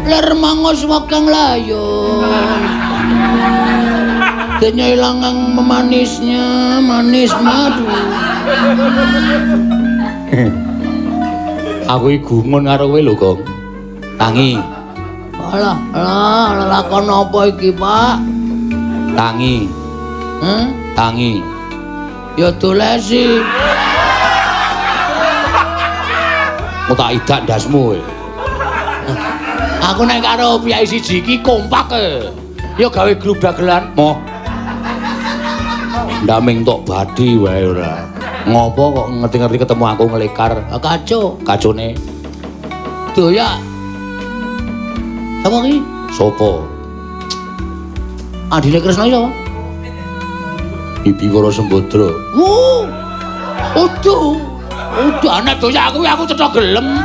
ler mangos wakang layon. Denya ilangang memanisnya, manis madu. Aku iki gumun karo kowe lho, Gong. Tangi. Alah, lakon apa iki, Pak? Tangi. Tangi. Ya dolesi. Mau tak idak ndasmu kowe. Aku nek karo piyai siji iki kompak e. Ya gawe grup dagelan. Moh. Ndaming tok badi wae ora. Ngopo kok ngerti-ngerti ketemu aku ngelekar Kaco. kacone? Doyak. Apa iki? Sopo? Adine Kresna ya. Bibi Wara Sembadra. Udah anak doyak aku cetha gelem.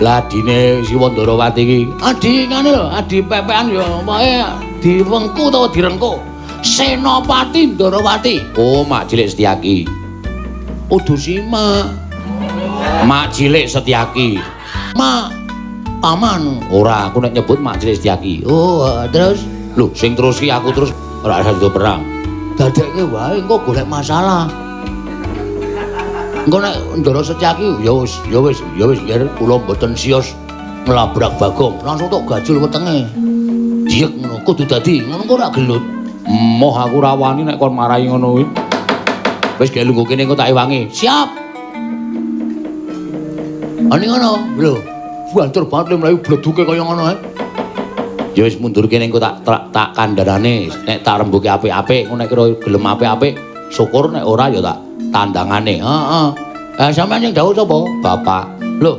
Lah adine si Wandarawati iki. Adi ngene lho, adi pepean ya, pokoke diwengku utawa direngku. Senopati Ndarawati. Oh, Mak Cilik Setyaki. Udu Sima. Mak Cilik Setyaki. Mak paman. Ora, aku nek nyebut Mak Cilik Setyaki. Oh, terus Lho, sing terus ki aku terus ora sadu perang. dadekke wae engko golek masalah. Engko nek Ndara Setyaki ya wis yen kula mboten sios nglabrak Bagong, langsung tok gajul wetenge. Diek ngono, kudu dadi ngono kok ora gelut. Moh aku rawani nek kon marahi ngono kuwi. Wis gawe lungguh kene engko tak ewangi. Siap. Ani ngono, lho. Banter banget le mlayu bleduke kaya ngono ae. Ya wis mundur kene engko tak kandharane. Nek tak rembuke apik-apik, ngono nek kira gelem apik-apik, syukur nek ora ya tak tandangane. Heeh. Sampeyan sing dawuh sapa? Bapak. Lho.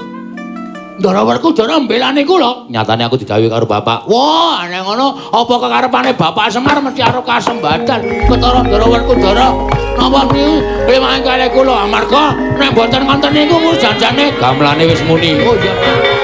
Ndarawarku jare mbelane iku lho. Nyatane aku didhawuhi karo bapak. Wah, nek ngono apa kekarepane Bapak Semar mesti arep kasembadan. Ketara Ndarawarku Ndara napa niku piwangke kali kula amarga nek mboten ngoten niku janjane Gamelane wis muni. Oh iya.